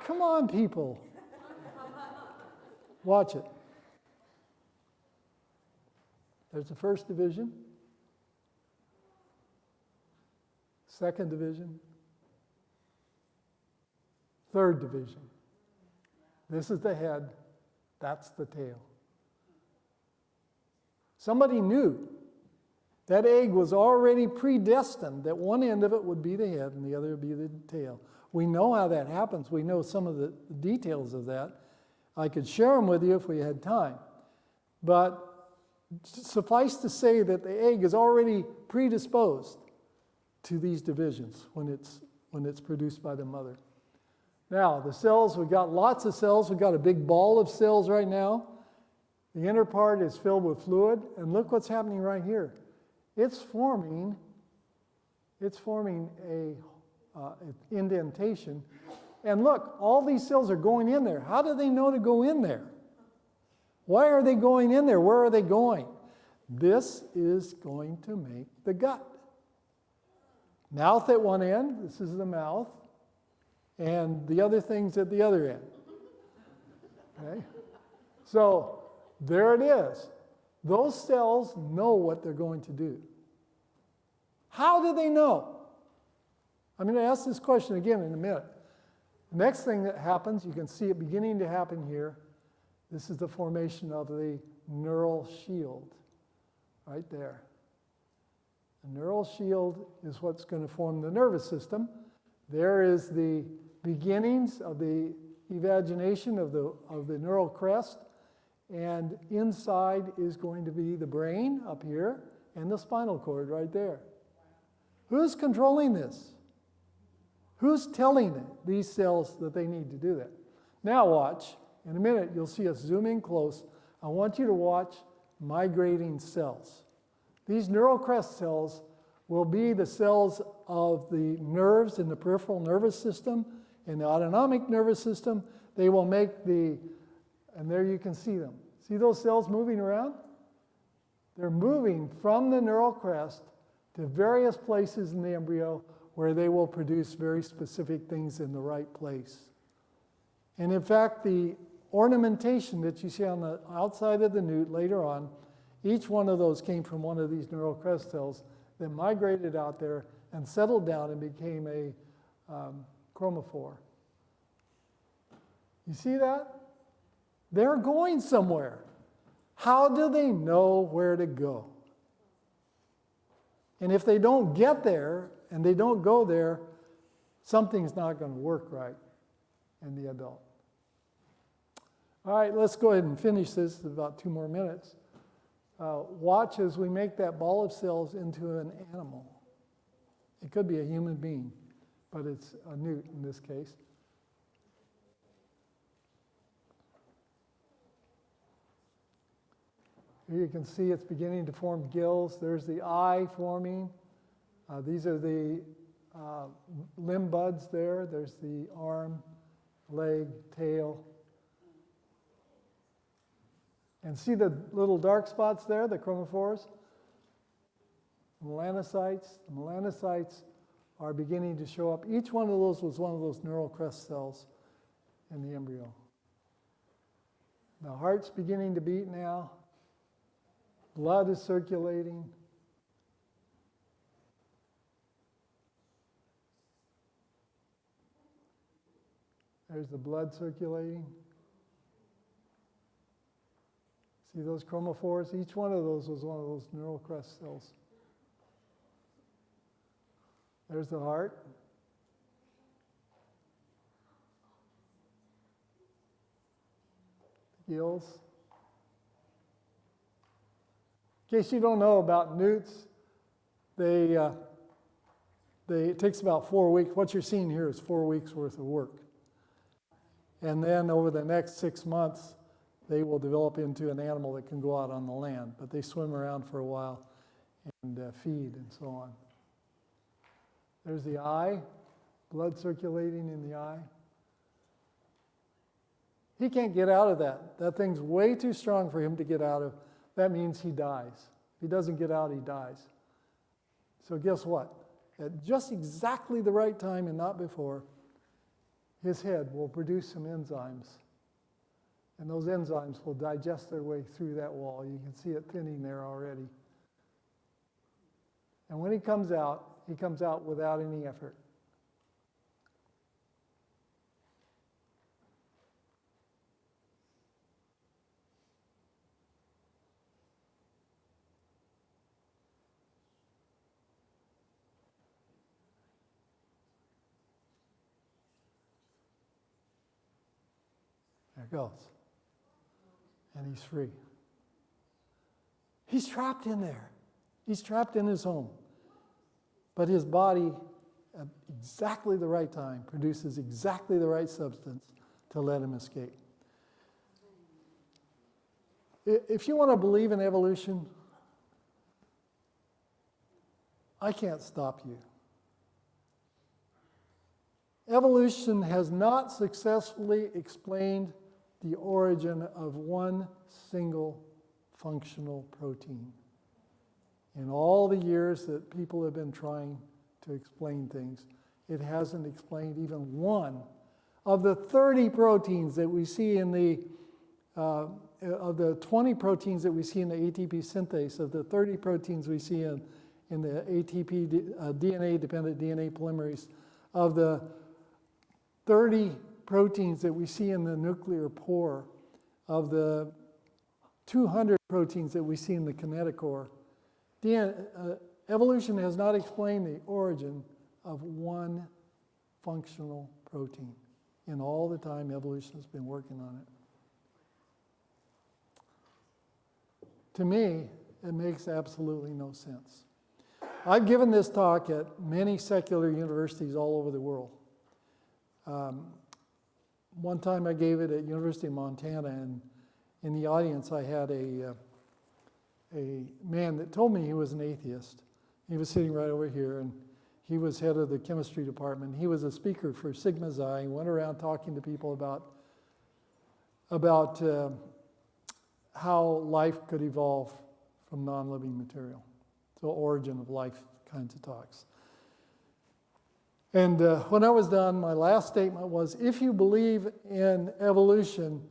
Come on, people. Watch it. There's the 1st division, 2nd division, 3rd division. This is the head, that's the tail. Somebody knew that egg was already predestined that one end of it would be the head and the other would be the tail. We know how that happens. We know some of the details of that. I could share them with you if we had time. But suffice to say that the egg is already predisposed to these divisions when it's produced by the mother. Now, the cells, we've got lots of cells. We've got a big ball of cells right now. The inner part is filled with fluid, and look what's happening right here. It's forming a indentation. And look, all these cells are going in there. How do they know to go in there? Why are they going in there? Where are they going? This is going to make the gut. Mouth at one end, this is the mouth, and the other things at the other end. Okay? So there it is. Those cells know what they're going to do. How do they know? I'm going to ask this question again in a minute. The next thing that happens, you can see it beginning to happen here. This is the formation of the neural shield right there. The neural shield is what's going to form the nervous system. There is the beginnings of the evagination of the neural crest, and inside is going to be the brain up here and the spinal cord right there. Who's controlling this? Who's telling these cells that they need to do that? Now watch. In a minute, you'll see us zoom in close. I want you to watch migrating cells. These neural crest cells will be the cells of the nerves in the peripheral nervous system, in the autonomic nervous system. They will make and there you can see them. See those cells moving around? They're moving from the neural crest to various places in the embryo where they will produce very specific things in the right place. And in fact, the ornamentation that you see on the outside of the newt later on, each one of those came from one of these neural crest cells that migrated out there and settled down and became a chromophore. You see that? They're going somewhere. How do they know where to go? And if they don't get there and they don't go there, something's not going to work right in the adult. All right, let's go ahead and finish this in about 2 more minutes. Watch as we make that ball of cells into an animal. It could be a human being, but it's a newt in this case. Here you can see it's beginning to form gills. There's the eye forming. These are the limb buds there. There's the arm, leg, tail. And see the little dark spots there, the chromophores? Melanocytes. The melanocytes are beginning to show up. Each one of those was one of those neural crest cells in the embryo. The heart's beginning to beat now. Blood is circulating. There's the blood circulating. See those chromophores? Each one of those was one of those neural crest cells. There's the heart. Gills. In case you don't know about newts, it takes about 4 weeks. What you're seeing here is 4 weeks worth of work. And then over the next 6 months, they will develop into an animal that can go out on the land. But they swim around for a while and feed and so on. There's the eye, blood circulating in the eye. He can't get out of that. That thing's way too strong for him to get out of. That means he dies. If he doesn't get out, he dies. So guess what? At just exactly the right time and not before, his head will produce some enzymes. And those enzymes will digest their way through that wall. You can see it thinning there already. And when he comes out without any effort. There it goes. And he's free. He's trapped in there. He's trapped in his home. But his body, at exactly the right time, produces exactly the right substance to let him escape. If you want to believe in evolution, I can't stop you. Evolution has not successfully explained the origin of one single functional protein. In all the years that people have been trying to explain things, it hasn't explained even one of the 30 proteins that we see in of the 20 proteins that we see in the ATP synthase, of the 30 proteins we see in the ATP DNA-dependent DNA polymerase, of the 30 proteins that we see in the nuclear pore, of the 200 proteins that we see in the kinetochore. Evolution has not explained the origin of one functional protein in all the time evolution has been working on it. To me, it makes absolutely no sense. I've given this talk at many secular universities all over the world. One time I gave it at University of Montana, and in the audience I had a man that told me he was an atheist. He was sitting right over here, and he was head of the chemistry department. He was a speaker for Sigma Xi. He went around talking to people about how life could evolve from non-living material. So origin of life kinds of talks. And when I was done, my last statement was, if you believe in evolution,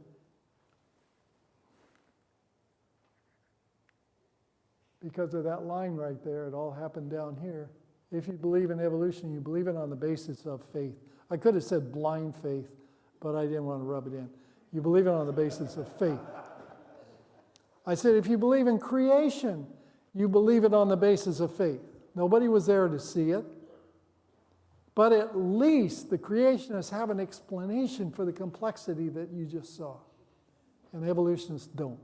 because of that line right there, it all happened down here. If you believe in evolution, you believe it on the basis of faith. I could have said blind faith, but I didn't want to rub it in. You believe it on the basis of faith. I said, if you believe in creation, you believe it on the basis of faith. Nobody was there to see it. But at least the creationists have an explanation for the complexity that you just saw. And evolutionists don't.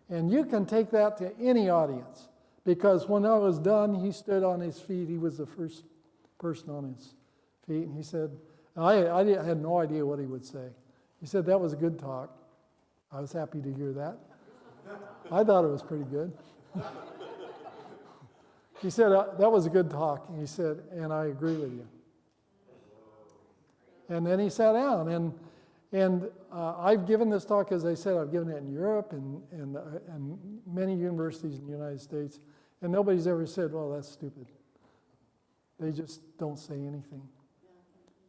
And you can take that to any audience. Because when I was done, he stood on his feet. He was the first person on his feet. And he said, I had no idea what he would say. He said, that was a good talk. I was happy to hear that. I thought it was pretty good. He said, that was a good talk. And he said, and I agree with you. And then he sat down. And I've given this talk, as I said, I've given it in Europe and many universities in the United States. And nobody's ever said, well, that's stupid. They just don't say anything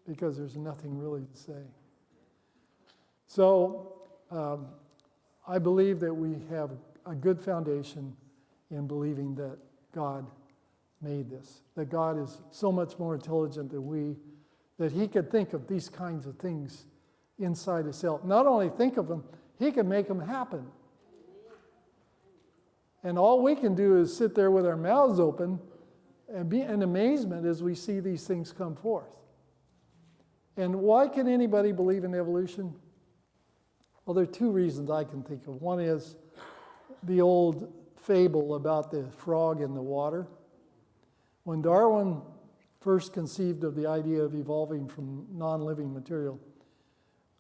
because there's nothing really to say. So I believe that we have a good foundation in believing that God made this, that God is so much more intelligent than we, that he could think of these kinds of things inside himself. Not only think of them, he can make them happen. And all we can do is sit there with our mouths open and be in amazement as we see these things come forth. And why can anybody believe in evolution? Well, there are two reasons I can think of. One is the old fable about the frog in the water. When Darwin first conceived of the idea of evolving from non-living material,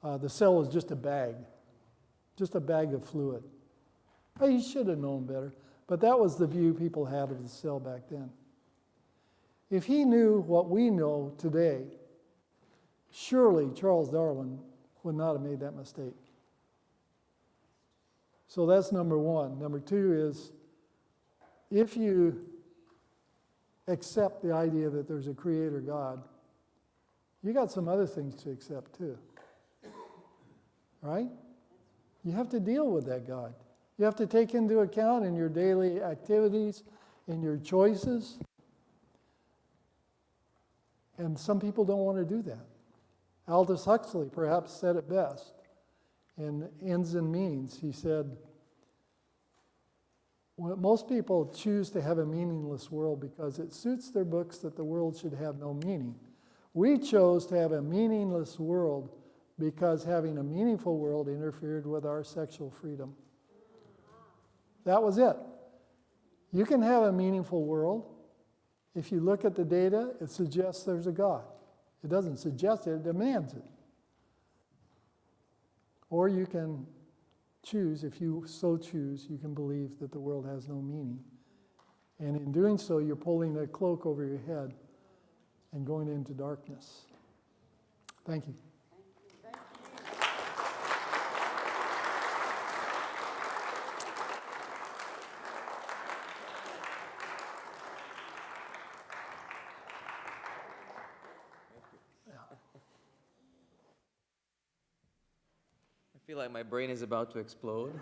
the cell was just a bag of fluid. He should have known better, but that was the view people had of the cell back then. If he knew what we know today, surely Charles Darwin would not have made that mistake. So that's number one. Number two is, if you accept the idea that there's a creator God, you got some other things to accept too. Right? You have to deal with that God. You have to take into account in your daily activities, in your choices. And some people don't want to do that. Aldous Huxley perhaps said it best in Ends and Means. He said, well, most people choose to have a meaningless world because it suits their books that the world should have no meaning. We chose to have a meaningless world because having a meaningful world interfered with our sexual freedom. That was it. You can have a meaningful world. If you look at the data, it suggests there's a God. It doesn't suggest it, it demands it. Or you can choose, if you so choose, you can believe that the world has no meaning. And in doing so, you're pulling a cloak over your head and going into darkness. Thank you. I feel like my brain is about to explode.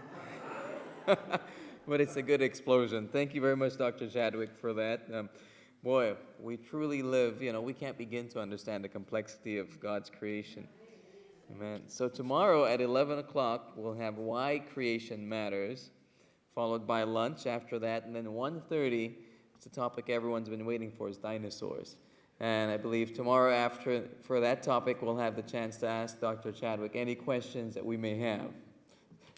But it's a good explosion. Thank you very much, Dr. Chadwick, for that. Boy, we truly live, we can't begin to understand the complexity of God's creation. Amen. So tomorrow at 11 o'clock, we'll have Why Creation Matters, followed by lunch after that, and then 1:30, it's a topic everyone's been waiting for, is dinosaurs. And I believe tomorrow for that topic, we'll have the chance to ask Dr. Chadwick any questions that we may have.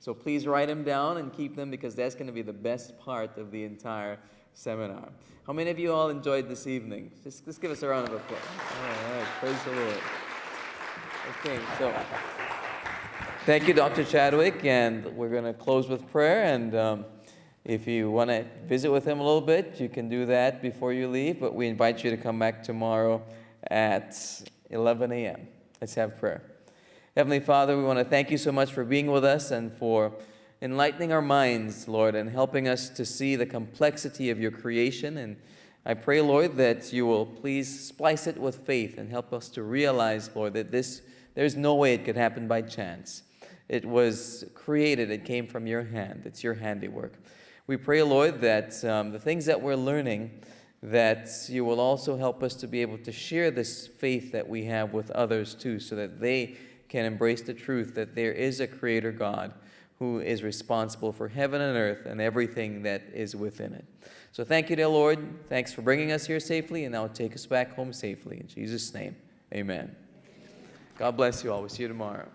So please write them down and keep them, because that's going to be the best part of the entire seminar. How many of you all enjoyed this evening? Just give us a round of applause. All right, praise the Lord. Okay, so thank you, Dr. Chadwick, and we're going to close with prayer. And if you want to visit with him a little bit, you can do that before you leave, but we invite you to come back tomorrow at 11 a.m. Let's have prayer. Heavenly Father, we want to thank you so much for being with us and for enlightening our minds, Lord, and helping us to see the complexity of your creation I pray, Lord, that you will please splice it with faith and help us to realize, Lord, that there's no way it could happen by chance. It was created, it came from your hand, it's your handiwork. We pray, Lord, that the things that we're learning, that you will also help us to be able to share this faith that we have with others too, so that they can embrace the truth that there is a Creator God who is responsible for heaven and earth and everything that is within it. So thank you, dear Lord. Thanks for bringing us here safely, and now take us back home safely. In Jesus' name, amen. God bless you all. We'll see you tomorrow.